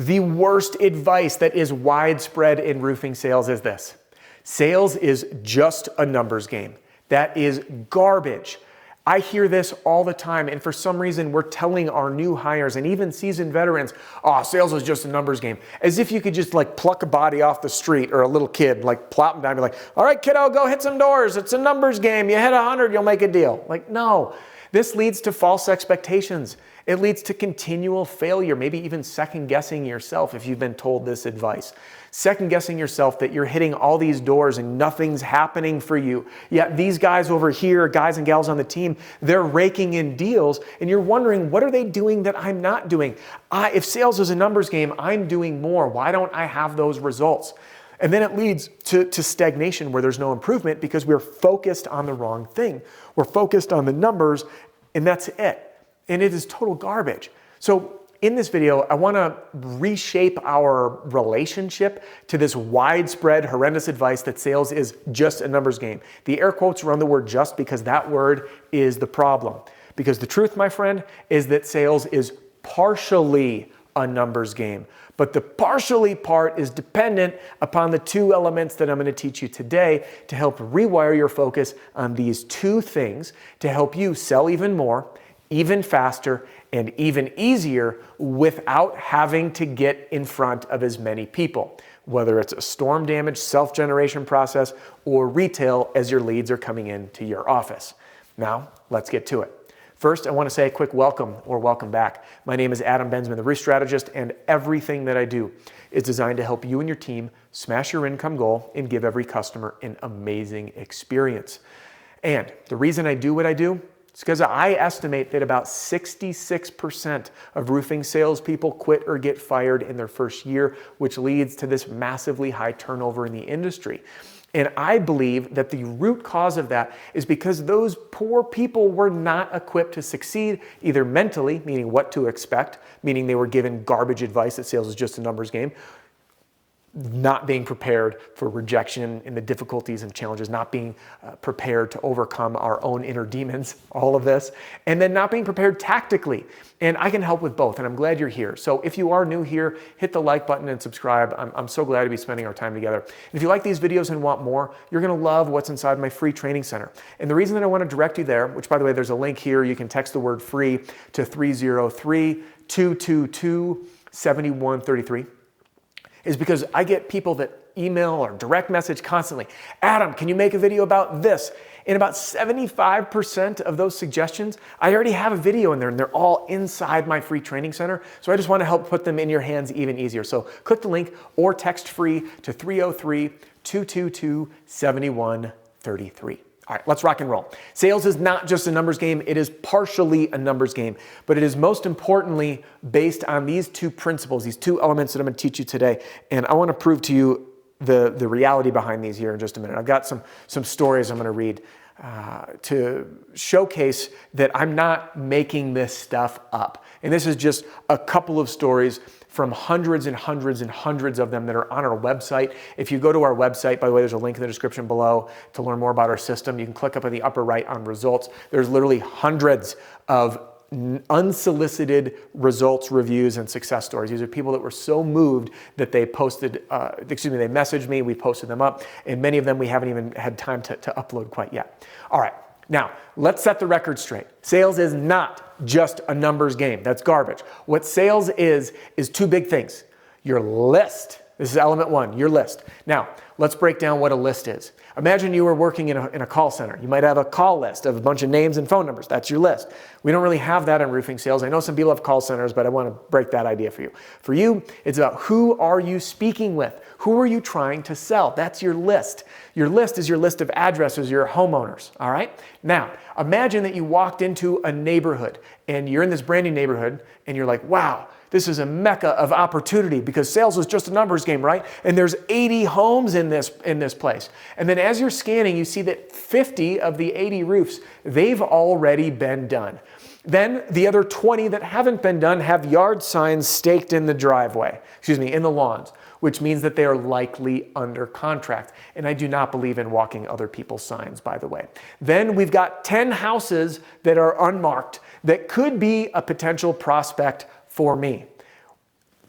The worst advice that is widespread in roofing sales is this: sales is just a numbers game. That is garbage. I hear this all the time, and for some reason we're telling our new hires and even seasoned veterans, oh, sales is just a numbers game. As if you could just like pluck a body off the street or a little kid, like plop them down and be like, all right, kiddo, go hit some doors. It's a numbers game. You hit 100, you'll make a deal. Like, no. This leads to false expectations. It leads to continual failure, maybe even second guessing yourself if you've been told this advice. Second guessing yourself that you're hitting all these doors and nothing's happening for you. Yet these guys over here, guys and gals on the team, they're raking in deals and you're wondering, what are they doing that I'm not doing? If sales is a numbers game, I'm doing more. Why don't I have those results? And then it leads to stagnation where there's no improvement because we're focused on the wrong thing. We're focused on the numbers and that's it. And it is total garbage. So in this video, I want to reshape our relationship to this widespread, horrendous advice that sales is just a numbers game. The air quotes are on the word just because that word is the problem. Because the truth, my friend, is that sales is partially a numbers game. But the partially part is dependent upon the two elements that I'm going to teach you today to help rewire your focus on these two things to help you sell even more, even faster, and even easier without having to get in front of as many people, whether it's a storm damage self-generation process or retail as your leads are coming into your office. Now, let's get to it. First, I want to say a quick welcome or welcome back. My name is Adam Bensman, the Roof Strategist, and everything that I do is designed to help you and your team smash your income goal and give every customer an amazing experience. And the reason I do what I do is because I estimate that about 66% of roofing salespeople quit or get fired in their first year, which leads to this massively high turnover in the industry. And I believe that the root cause of that is because those poor people were not equipped to succeed, either mentally, meaning what to expect, meaning they were given garbage advice that sales is just a numbers game, not being prepared for rejection and the difficulties and challenges, not being prepared to overcome our own inner demons, all of this, and then not being prepared tactically. And I can help with both, and I'm glad you're here. So if you are new here, hit the like button and subscribe. I'm so glad to be spending our time together. And if you like these videos and want more, you're gonna love what's inside my free training center. And the reason that I wanna direct you there, which by the way, there's a link here, you can text the word free to 303-222-7133, is because I get people that email or direct message constantly. Adam, can you make a video about this? And about 75% of those suggestions, I already have a video in there and they're all inside my free training center. So I just want to help put them in your hands even easier. So click the link or text free to 303-222-7133. All right, let's rock and roll. Sales is not just a numbers game, it is partially a numbers game, but it is most importantly based on these two principles, these two elements that I'm going to teach you today. And I want to prove to you the reality behind these here in just a minute. I've got some stories I'm going to read to showcase that I'm not making this stuff up. And this is just a couple of stories from hundreds and hundreds and hundreds of them that are on our website. If you go to our website, by the way, there's a link in the description below to learn more about our system. You can click up in the upper right on results. There's literally hundreds of unsolicited results, reviews, and success stories. These are people that were so moved that they posted, they messaged me, we posted them up, and many of them we haven't even had time to upload quite yet. All right, now let's set the record straight. Sales is not just a numbers game. That's garbage. What sales is two big things. Your list. This is element one, your list. Now, let's break down what a list is. Imagine you were working in a call center. You might have a call list of a bunch of names and phone numbers. That's your list. We don't really have that in roofing sales. I know some people have call centers, but I want to break that idea for you. For you, it's about who are you speaking with? Who are you trying to sell? That's your list. Your list is your list of addresses, your homeowners, all right? Now, imagine that you walked into a neighborhood and you're in this brand new neighborhood and you're like, wow, this is a mecca of opportunity because sales is just a numbers game, right? And there's 80 homes in this place. And then as you're scanning, you see that 50 of the 80 roofs, they've already been done. Then the other 20 that haven't been done have yard signs staked in the driveway, in the lawns, which means that they are likely under contract. And I do not believe in walking other people's signs, by the way. Then we've got 10 houses that are unmarked that could be a potential prospect for me.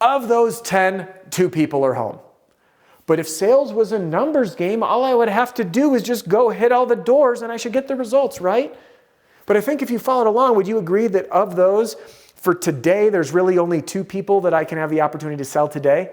Of those 10, 2 people are home. But if sales was a numbers game, all I would have to do is just go hit all the doors and I should get the results, right? But I think if you followed along, would you agree that of those, for today, there's really only 2 people that I can have the opportunity to sell today?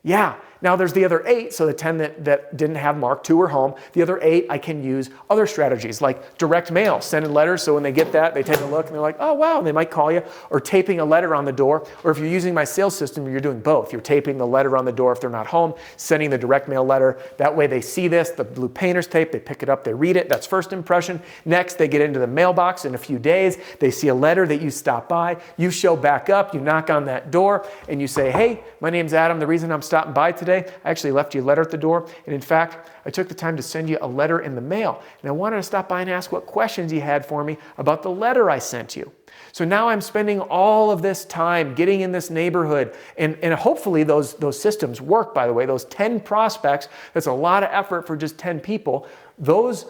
Yeah. Now there's the other 8, so the 10 that didn't have Mark, 2 were home. The other 8, I can use other strategies like direct mail, sending letters, so when they get that, they take a look and they're like, oh wow, and they might call you, or taping a letter on the door, or if you're using my sales system, you're doing both. You're taping the letter on the door if they're not home, sending the direct mail letter. That way they see this, the blue painter's tape, they pick it up, they read it, that's first impression. Next, they get into the mailbox in a few days, they see a letter that you stop by, you show back up, you knock on that door, and you say, hey, my name's Adam, the reason I'm stopping by today, I actually left you a letter at the door, and in fact, I took the time to send you a letter in the mail, and I wanted to stop by and ask what questions you had for me about the letter I sent you. So now I'm spending all of this time getting in this neighborhood, and hopefully those systems work, by the way. Those 10 prospects, that's a lot of effort for just 10 people. Those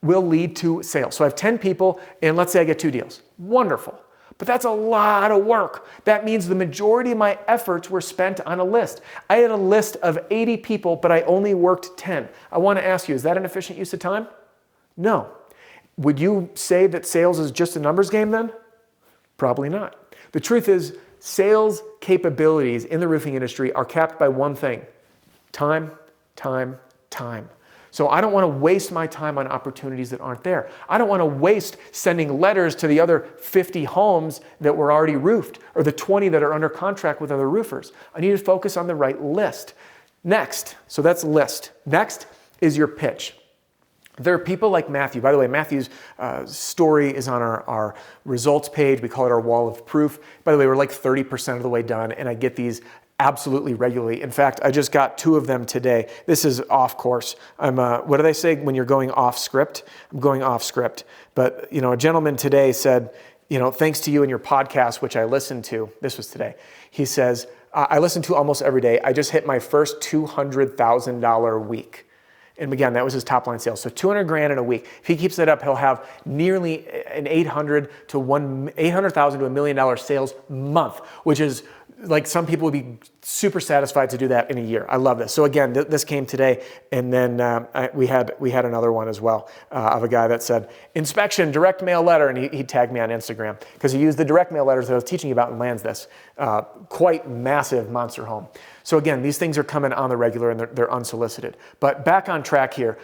will lead to sales. So I have 10 people, and let's say I get 2 deals. Wonderful. But that's a lot of work. That means the majority of my efforts were spent on a list. I had a list of 80 people, but I only worked 10. I want to ask you, is that an efficient use of time? No. Would you say that sales is just a numbers game then? Probably not. The truth is, sales capabilities in the roofing industry are capped by one thing: time, time, time. So I don't want to waste my time on opportunities that aren't there. I don't want to waste sending letters to the other 50 homes that were already roofed, or the 20 that are under contract with other roofers. I need to focus on the right list. Next, so that's list. Next is your pitch. There are people like Matthew. By the way, Matthew's story is on our results page. We call it our wall of proof. By the way, we're like 30% of the way done, and I get these absolutely regularly. In fact, I just got 2 of them today. This is off course. What do they say when you're going off script? I'm going off script. But, a gentleman today said, thanks to you and your podcast, which I listened to. This was today. He says, I listen to almost every day. I just hit my first $200,000 week. And again, that was his top line sales. So $200,000 in a week. If he keeps that up, he'll have nearly an $800,000 to $1 million sales month, which is like some people would be super satisfied to do that in a year. I love this. So again, this came today, and then we had another one as well of a guy that said, inspection, direct mail letter, and he tagged me on Instagram because he used the direct mail letters that I was teaching you about and lands this quite massive monster home. So again, these things are coming on the regular and they're unsolicited. But back on track here,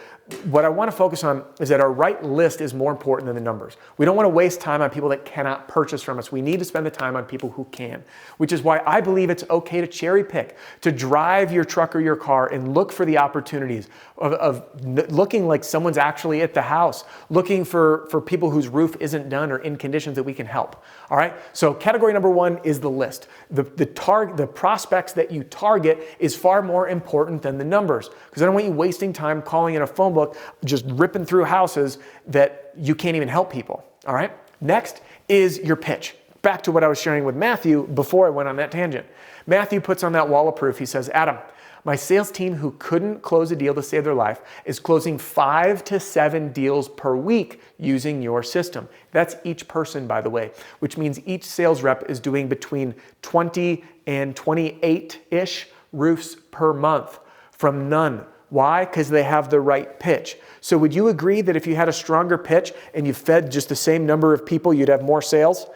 what I want to focus on is that our right list is more important than the numbers. We don't want to waste time on people that cannot purchase from us. We need to spend the time on people who can, which is why I believe it's okay to cherry pick, to drive your truck or your car and look for the opportunities of looking like someone's actually at the house, looking for people whose roof isn't done or in conditions that we can help. All right. So category number 1 is the list. The prospects that you target is far more important than the numbers, because I don't want you wasting time calling in a phone book, just ripping through houses that you can't even help people. All right. Next is your pitch. Back to what I was sharing with Matthew before I went on that tangent. Matthew puts on that wall of proof. He says, Adam, my sales team who couldn't close a deal to save their life is closing 5 to 7 deals per week using your system. That's each person, by the way, which means each sales rep is doing between 20 and 28-ish roofs per month from none. Why? Because they have the right pitch. So would you agree that if you had a stronger pitch and you fed just the same number of people, you'd have more sales?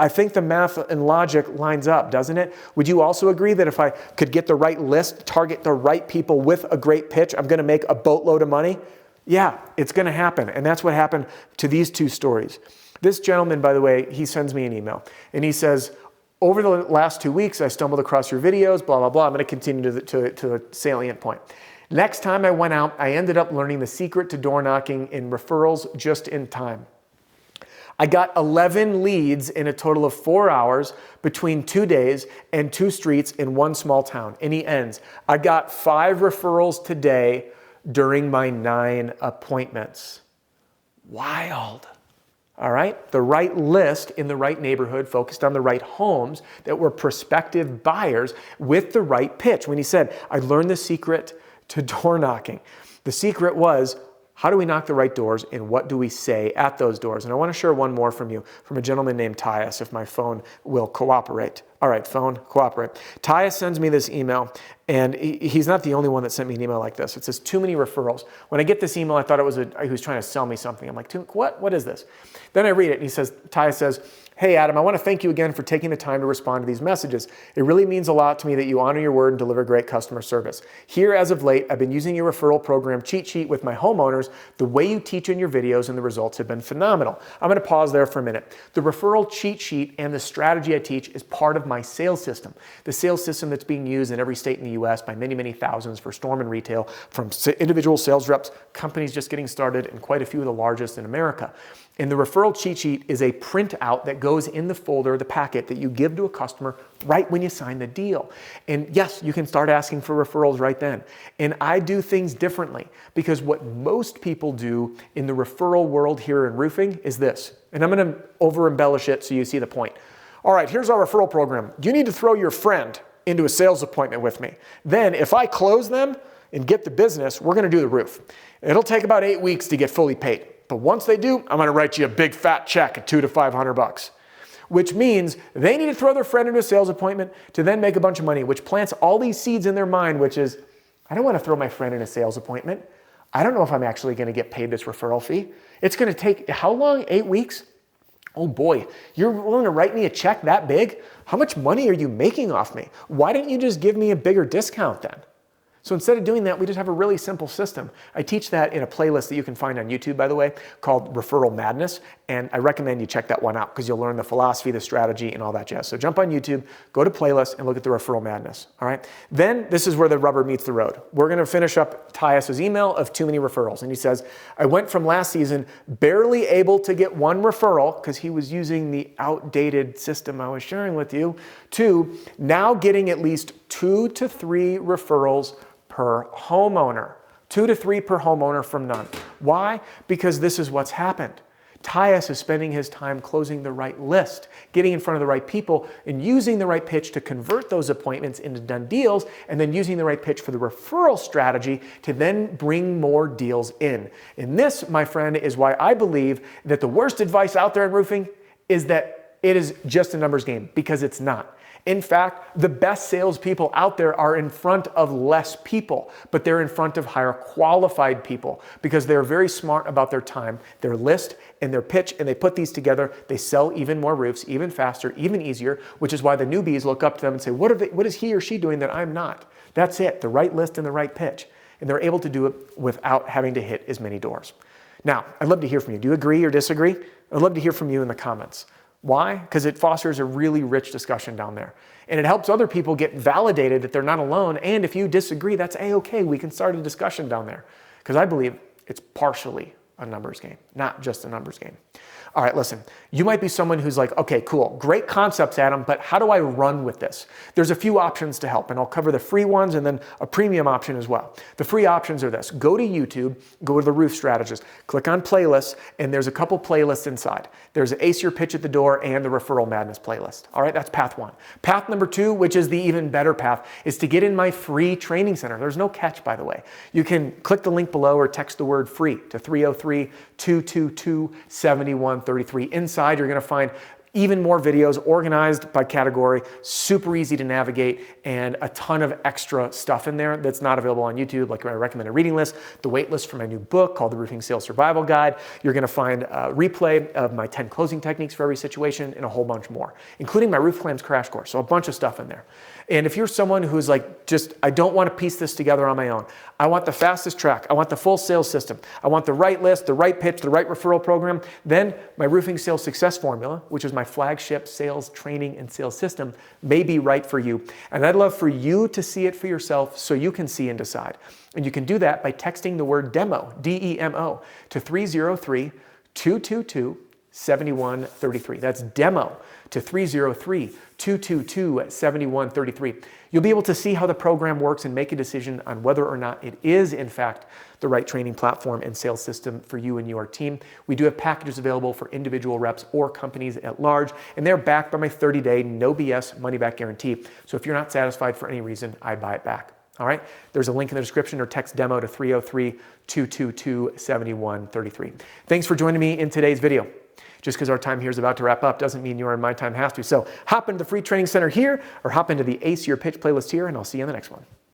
I think the math and logic lines up, doesn't it? Would you also agree that if I could get the right list, target the right people with a great pitch, I'm going to make a boatload of money? Yeah, it's going to happen. And that's what happened to these 2 stories. This gentleman, by the way, he sends me an email and he says, over the last 2 weeks, I stumbled across your videos, blah, blah, blah. I'm going to continue to the salient point. Next time I went out, I ended up learning the secret to door knocking in referrals just in time. I got 11 leads in a total of 4 hours between 2 days and 2 streets in one small town. And he ends, I got 5 referrals today during my 9 appointments. Wild. All right. The right list in the right neighborhood, focused on the right homes that were prospective buyers with the right pitch. When he said, I learned the secret to door knocking. The secret was How do we knock the right doors, and what do we say at those doors? And I want to share one more from you, from a gentleman named Tyus, if my phone will cooperate. All right, phone, cooperate. Tyus sends me this email, and he's not the only one that sent me an email like this. It says, too many referrals. When I get this email, I thought he was trying to sell me something. I'm like, what? What is this? Then I read it, and Tyus says, hey, Adam, I want to thank you again for taking the time to respond to these messages. It really means a lot to me that you honor your word and deliver great customer service. Here, as of late, I've been using your referral program cheat sheet with my homeowners. The way you teach in your videos and the results have been phenomenal. I'm going to pause there for a minute. The referral cheat sheet and the strategy I teach is part of my sales system. The sales system that's being used in every state in the U.S. by many, many thousands for storm and retail, from individual sales reps, companies just getting started, and quite a few of the largest in America. And the referral cheat sheet is a printout that goes in the folder, the packet that you give to a customer right when you sign the deal. And yes, you can start asking for referrals right then. And I do things differently, because what most people do in the referral world here in roofing is this. And I'm going to over embellish it so you see the point. All right, here's our referral program. You need to throw your friend into a sales appointment with me. Then if I close them and get the business, we're going to do the roof. It'll take about 8 weeks to get fully paid. But once they do, I'm going to write you a big fat check of $200 to $500, which means they need to throw their friend into a sales appointment to then make a bunch of money, which plants all these seeds in their mind, which is, I don't want to throw my friend in a sales appointment. I don't know if I'm actually going to get paid this referral fee. It's going to take, how long? 8 weeks? Oh boy, you're willing to write me a check that big? How much money are you making off me? Why don't you just give me a bigger discount then? So instead of doing that, we just have a really simple system. I teach that in a playlist that you can find on YouTube, by the way, called Referral Madness. And I recommend you check that one out, because you'll learn the philosophy, the strategy, and all that jazz. So jump on YouTube, go to playlist, and look at the Referral Madness. All right. Then this is where the rubber meets the road. We're going to finish up Tyus's email of too many referrals. And he says, I went from last season barely able to get one referral, because he was using the outdated system I was sharing with you, to now getting at least 2 to 3 referrals per homeowner. 2 to 3 per homeowner from none. Why? Because this is what's happened. Tyus is spending his time closing the right list, getting in front of the right people, and using the right pitch to convert those appointments into done deals, and then using the right pitch for the referral strategy to then bring more deals in. And this, my friend, is why I believe that the worst advice out there in roofing is that it is just a numbers game, because it's not. In fact, the best salespeople out there are in front of less people, but they're in front of higher qualified people, because they're very smart about their time, their list, and their pitch, and they put these together. They sell even more roofs, even faster, even easier, which is why the newbies look up to them and say, what is he or she doing that I'm not? That's it, the right list and the right pitch. And they're able to do it without having to hit as many doors. Now, I'd love to hear from you. Do you agree or disagree? I'd love to hear from you in the comments. Why? Because it fosters a really rich discussion down there. And it helps other people get validated that they're not alone. And if you disagree, that's A-okay. We can start a discussion down there. Because I believe it's partially a numbers game, not just a numbers game. All right, listen, you might be someone who's like, okay, cool, great concepts, Adam, but how do I run with this? There's a few options to help, and I'll cover the free ones and then a premium option as well. The free options are this. Go to YouTube, go to the Roof Strategist, click on playlists, and there's a couple playlists inside. There's Ace Your Pitch at the Door and the Referral Madness playlist. All right, that's path 1. Path number 2, which is the even better path, is to get in my free training center. There's no catch, by the way. You can click the link below or text the word free to 303-222-7133. Inside, you're going to find even more videos organized by category, super easy to navigate, and a ton of extra stuff in there that's not available on YouTube, like my recommended reading list, the wait list for my new book called The Roofing Sales Survival Guide. You're going to find a replay of my 10 closing techniques for every situation, and a whole bunch more, including my roof claims crash course. So a bunch of stuff in there. And if you're someone who's like, I don't want to piece this together on my own. I want the fastest track. I want the full sales system. I want the right list, the right pitch, the right referral program. Then my roofing sales success formula, which is my flagship sales training and sales system, may be right for you. And I'd love for you to see it for yourself so you can see and decide. And you can do that by texting the word DEMO, D-E-M-O, to 303-222-7133. That's DEMO to 303-222-7133. You'll be able to see how the program works and make a decision on whether or not it is, in fact, the right training platform and sales system for you and your team. We do have packages available for individual reps or companies at large, and they're backed by my 30-day, no BS money-back guarantee. So if you're not satisfied for any reason, I buy it back. All right, there's a link in the description or text demo to 303-222-7133. Thanks for joining me in today's video. Just because our time here is about to wrap up doesn't mean your and my time has to. So hop into the free training center here or hop into the Ace Your Pitch playlist here, and I'll see you in the next one.